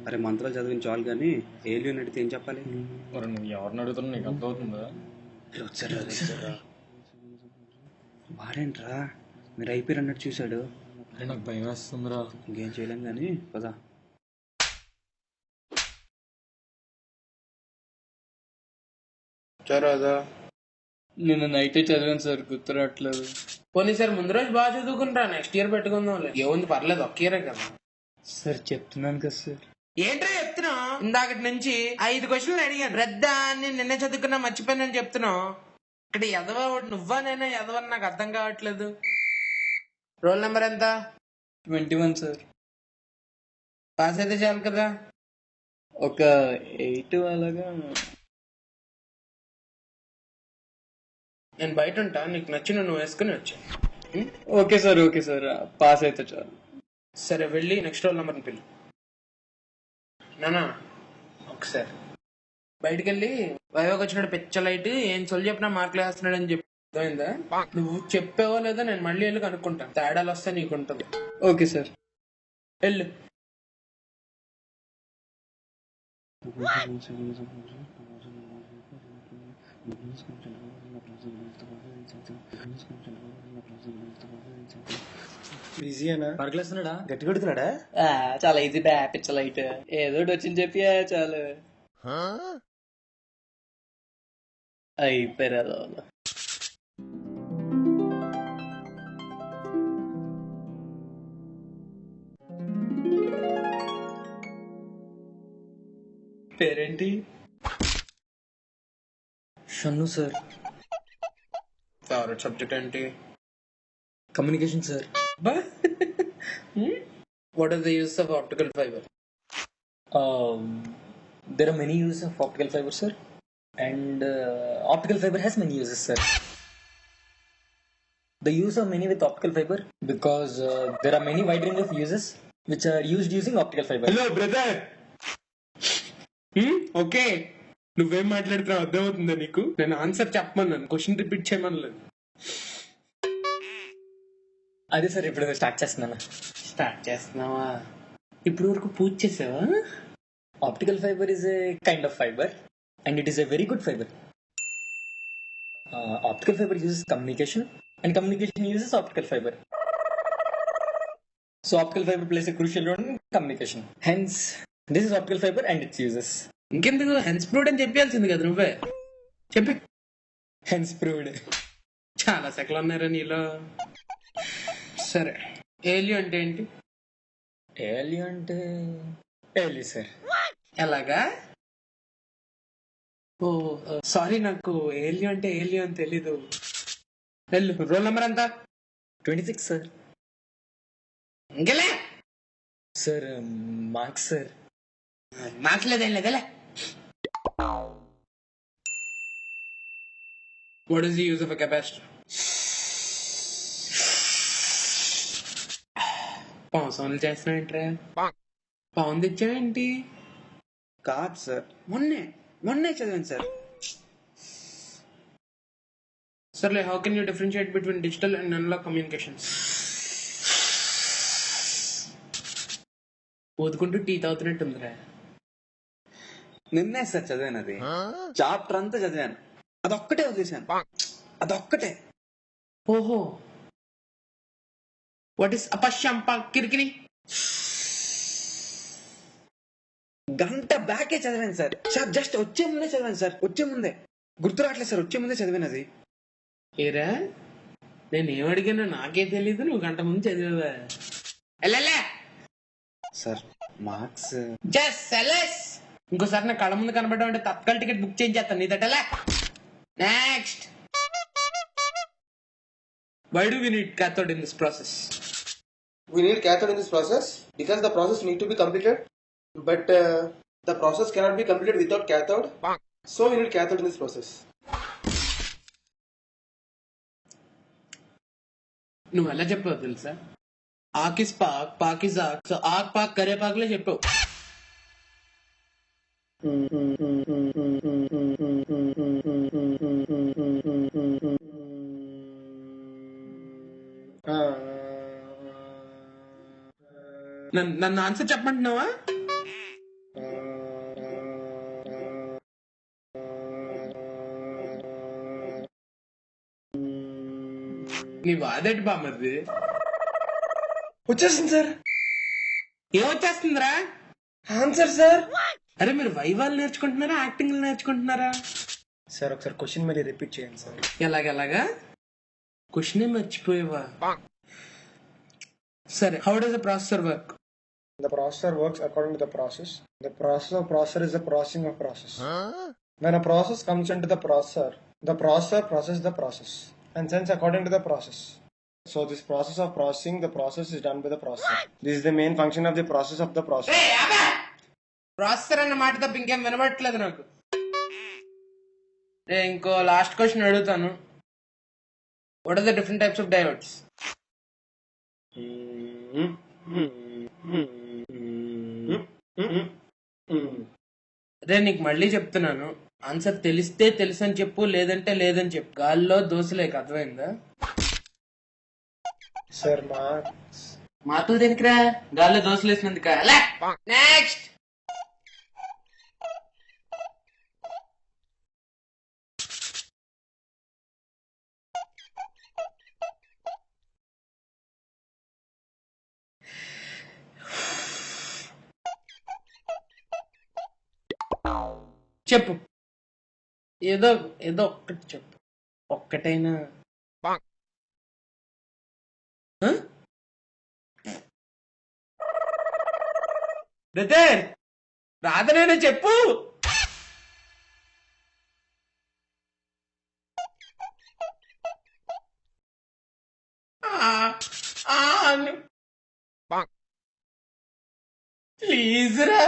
అరే మంత్రాలు చదివిన చాలు కానీ ఏలియన్ అడిగితే ఏం చెప్పాలి? మరి నువ్వు ఎవరిని అడుగుతున్నా నీకు అర్థమవుతుందా? వాడేంట్రా మీరు అయిపోయారు అన్నట్టు చూశాడు. అరే నాకు భయం వేస్తుందిరా. ఇంకేం చేయలేం కానీ పదా. చరాదా నిన్న నైటే చదివాను సార్, గుర్తురావట్లేదు. పోనీ సార్ ముందు రోజు బాగా చదువుకుంటా, నెక్స్ట్ ఇయర్ పెట్టుకుందాం. ఏముంది పర్లేదు, ఒక్క ఇయరే కదా సార్. చెప్తున్నాను కదా సార్. ఏంట్రా చెప్తున్నావు? ఇందాకటి నుంచి 5 క్వశ్చన్లు అడిగాను. రద్దా అని నిన్నే చదువుకున్నా మర్చిపోయానని చెప్తున్నావు. ఇక్కడ ఎదవ నువ్వా నేనా ఎదవని నాకు అర్థం కావట్లేదు. రోల్ నెంబర్ ఎంత? 21 సార్. పాస్ అయితే చాలు కదా. ఒక 8 అలాగా. నేను బయట ఉంటా, నీకు నచ్చిన నువ్వు వేసుకుని వచ్చా. Okay sir, okay sir, pass అయితే చాలు. సరే వెళ్ళి నెక్స్ట్ రోల్ నెంబర్ని పిల్లు. నానా ఒకసారి బయటికి వెళ్ళి వైవాకి వచ్చినాడు పిచ్చ లైట్ ఏం చొల్లి చెప్పినా మార్కులు వేస్తున్నాడు అని చెప్పి అర్థమైందా? నువ్వు చెప్పావో లేదో నేను మళ్ళీ వెళ్ళి కనుక్కుంటాను. తేడాలు వస్తే నీకుంటది. Okay sir. వెళ్ళు. బిజీనా? పరకలేస్తున్నాడా? గట్టి కొడుతున్నాడా? చాలా ఈజీ బ్యా పిచ్చ లైట్. ఏదో వచ్చింది చెప్పి చాలు అయిపోయారు. పేరేంటి? షన్ను సార్. ఫేవరెట్ సబ్జెక్ట్ ఏంటి? Communication sir. What is the use of optical fibre? There are many uses of optical fiber, sir, and optical fiber has many uses, sir. The use of many with optical fiber because there are many wide range of uses which are used using optical fiber. Hello brother. Okay, నువ్వేం మాట్లాడుతున్నావు అర్థమవుతుందా నీకు? నేను answer చెప్పమన్నాను, question repeat చేయమనలేదు. అదే sir, ఇప్పుడు start చేస్తున్నాను. Start చేస్తున్నావా? ఇప్పుడు వరకు పూజ చేసావా? Optical fiber is a kind of fiber and it is a very good fiber. Optical fiber uses communication and communication uses optical fiber. So optical fiber plays a crucial role in communication. Hence, this is optical fiber and its uses. ఇంకెందుకు hence proved అని చెప్పాల్సింది కదా నువ్వే. చెప్పి. Hence proved. చాలా సెకలు ఉన్నారా నీలో. సరే, ఏలియన్ అంటే ఏంటి? ఏలియన్ అంటే ఏలి సార్. ఎలాగా? ఓ సారీ, నాకు ఏలియన్ అంటే ఏలియన్ తెలీదు. వెళ్ళు. రోల్ నెంబర్ ఎంత? 26 సార్. ఇంకెలే సార్ మార్క్స్ సార్. మార్క్స్ లేదేం లేదలే. What is the use of a capacitor? పావు సౌండ్లు చేస్తున్నావు ఏంట్రా? పావును తెచ్చావేంటి? కాదు సార్, మొన్నే చదివాను సార్. సర్లే, how can you differentiate between digital and analog communications? ఊదుకుంటూ టీ తాగుతున్నట్టుందిరా. నిన్నే సార్ చదివాను, అది చాప్టర్ అంతా చదివాను, అదొక్కటే వదిలేశాను, అదొక్కటే. ఓహో, వాట్ ఈస్ అపశ్యంప కిరికిరి? గంట బ్యాకే చదివాను సార్. జస్ట్ వచ్చే ముందే చదివాను సార్, వచ్చే ముందే. గుర్తు రావట్లేదు సార్, వచ్చే ముందే చదివాను అది. ఏరా, నేను ఏమడిగానో నాకే తెలీదు, నువ్వు గంట ముందు చదివావా? వెళ్ళలే సార్. Marks just Seles. ఇంకోసారి నా కళ్ళ ముందు కనబడడం అంటే తత్కాల టికెట్ బుక్ చేయించేస్తాను నీ దట్టలే. Next, why do we need cathode in this process? We need cathode in this process because the process need to be completed, but the process cannot be completed without cathode. So we need cathode in this process. నువ్వు ఎలా చెప్పావు తెలుసా? ఆకిస్ పాక్, పాకిస్ ఆక్, so ఆక్ పాక్ కరే పాక్లే చెప్పావు. నన్ను answer చెప్పమంటున్నావా? నీ వాదేటి బామ్మది? వచ్చేసింది సార్. ఏమొచ్చేస్తుందిరా? Answer sir. అరే మీరు వైవాలు నేర్చుకుంటున్నారా, యాక్టింగ్ నేర్చుకుంటున్నారా? సార్ ఒకసారి క్వశ్చన్ మళ్ళీ రిపీట్ చేయండి సార్. ఎలాగెలాగా? క్వశ్చనే మర్చిపోయేవా? సరే, how does the processor work? The processor works according to the process. The process of processor is the processing of process. When a process comes into the processor processes the process and sends according to the process. So this process of processing the process is done by the processor. This is the main function of the process of the process. Processor అన్న మాట తప్ప ఇంకేం వినబడట్లేదు నాకు. ఇంకో last question అడుగుతాను. What are the different types of diodes? రే నీకు మళ్ళీ చెప్తున్నాను, ఆన్సర్ తెలిస్తే తెలుసు అని చెప్పు, లేదంటే లేదని చెప్పు. గాల్లో దోశలేక అర్థమైందా? Sir, మాటలు దేనికిరా? గాల్లో దోశలు వేసినందుక? నెక్స్ట్. చెప్పు, ఏదో ఏదో ఒక్కటి చెప్పు, ఒక్కటైనా. బ్రదర్ రాధనేనే చెప్పు. ప్లీజ్ రా.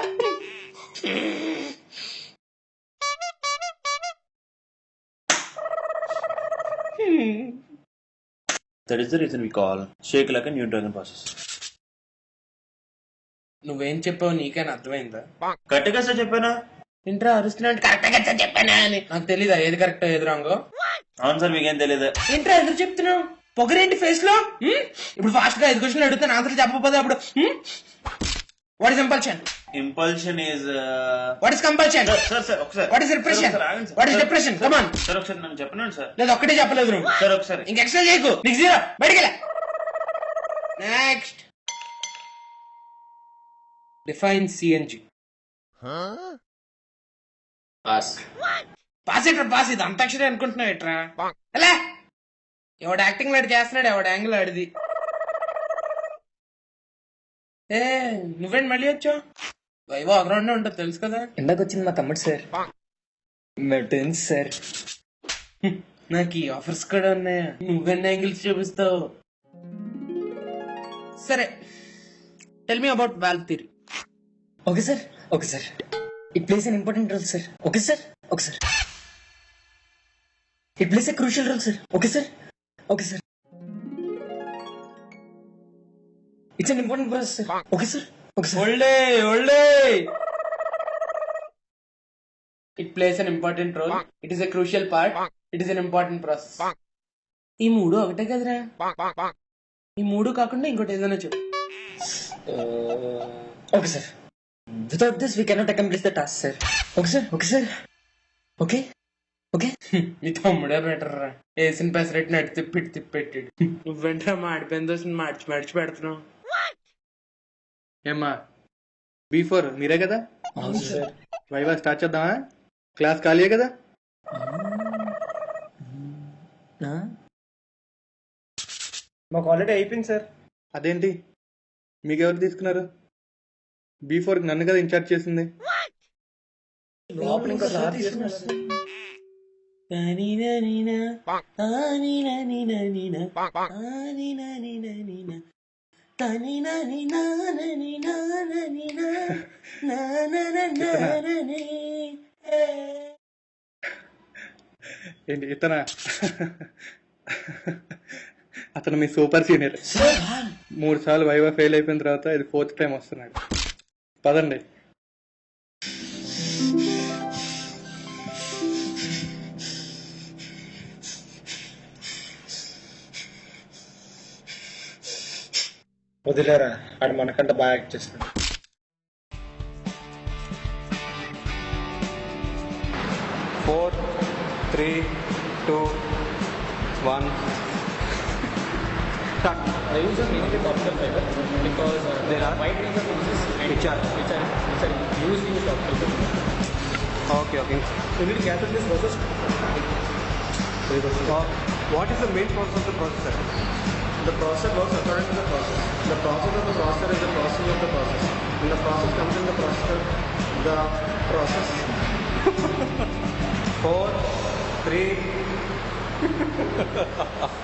That is the reason we call Shake like a new dragon process. నువ్వేం చెప్పావు నీకైనా అర్థమైందా? కరెక్ట్గా సార్ చెప్పానా? ఇంట్రా అరుస్తున్నాడు కరెక్ట్గా చెప్పానా అని. నాకు తెలీదా ఏది కరెక్టో ఏది రాంగో? అవును సార్, మీకేం తెలియదు. ఏంట్రా ఎందుకు చెప్తున్నావు? పొగరేంటి ఫేస్ లో? ఇప్పుడు ఫాస్ట్ గా 5 క్వశ్చన్లు అడుగుతాను, ఆన్సర్ చెప్పకపోతే అప్పుడు what is impulsion? Impulsion is what is compulsion? Sir ఒకసారి. What is repression? What is depression? Come on sir ఒకసారి నన్ను చెప్పనండి సార్. లేదు ఒక్కటే చెప్పలేదు నువ్వు. సార్ ఒకసారి. ఇంక ఎక్స్ట్రా చేయకు, నీకు 0. బయటికి వెళ్ళా. Next. Define CNG. Pass. Pass ఎట్రా పాస్? ఇది అంతాక్షరి అనుకుంటున్నావు ఎట్రా? ఎలా ఎవడు యాక్టింగ్ లాడు చేస్తున్నాడు, ఎవడు యాంగిల్ ఆడిది. ఏ నువ్వేంటి మళ్ళీ వచ్చావు? వైవో అగ్రౌండ్ ఉంటుంది తెలుసు కదా. ఇందాక వచ్చింది మా తమ్ముడు సార్, మెటన్స్ సార్. నాకు ఈ ఆఫర్స్ కూడా ఉన్నాయా? నువ్వెన్ని యాంగిల్స్ చూపిస్తావు? సరే, tell me about valve theory. Okay sir, okay sir. It plays an important role sir. Okay sir, okay sir. It plays a crucial role sir. Okay sir, okay sir. It's an important process sir. Okay sir, okay sir. ఒళ్ళే it plays an important role, it is a crucial part, it is an important process. ఈ 3 ఒకటే కదరా? ఈ 3 కాకుండా ఇంకోటి ఏదైనా చెప్పు. Okay sir. Without this we cannot accomplish the task sir. Okay sir, okay sir. Okay okay. మీ తమ్ముడే బెటర్ రా, వేసిన పెసరెట్ నడి తిప్పెట్టాడు. నువ్వేంట్రా మాడిపోయిన దోశ మడిచి పెడుతున్నావు? ఏమ్మా B4 మీరే కదా? అవును సార్. వైవా స్టార్ట్ చేద్దామా? క్లాస్ ఖాళీయే కదా? మాకు ఆల్రెడీ అయిపోయింది సార్. అదేంటి మీకెవరు తీసుకున్నారు? B4 నన్ను కదా ఇన్ఛార్జ్ చేసింది. లోపల ఇంకా సార్ తీసుకున్నారు సార్. ఏంటి ఇతనా? అతను మీ సూపర్ సీనియర్. 3 సార్లు వైవా ఫెయిల్ అయిపోయిన తర్వాత ఇది 4th టైం వస్తున్నాడు. పదండి. వదిలేరా, ఆడు మనకంటే బాగా యాక్ట్ చేస్తాడు. Four, three, two, one. Start. The use of innovative optical fiber because There are wide range of uses which are used optical fiber. okay. You need cathode in this process. What is the main process of the processor? The process works according to the process. The process of the processor is the processing of the process. When the process comes in the processor, the process. 4, 3.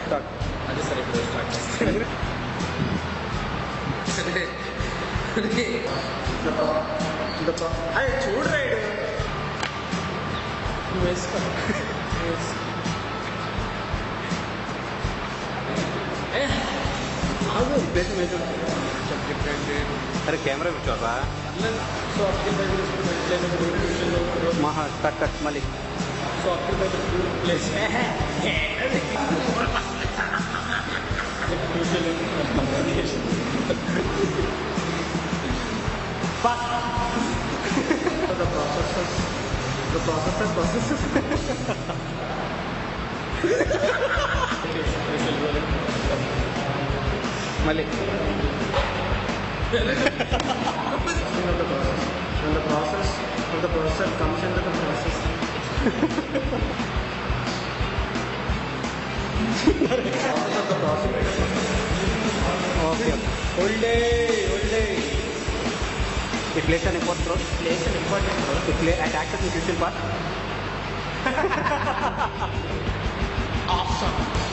Start. అదే సరే ఇప్పుడు start అయ్యి చూడరాడు. अरे camera కూర్చోరా so optical fibre మహా cut మళ్ళీ so optical fibre place The processor. మళ్ళీ When the process of the processor comes into the process. Process of the process. Okay. Whole day. It plays an important role. It at acts as a crucial part. awesome.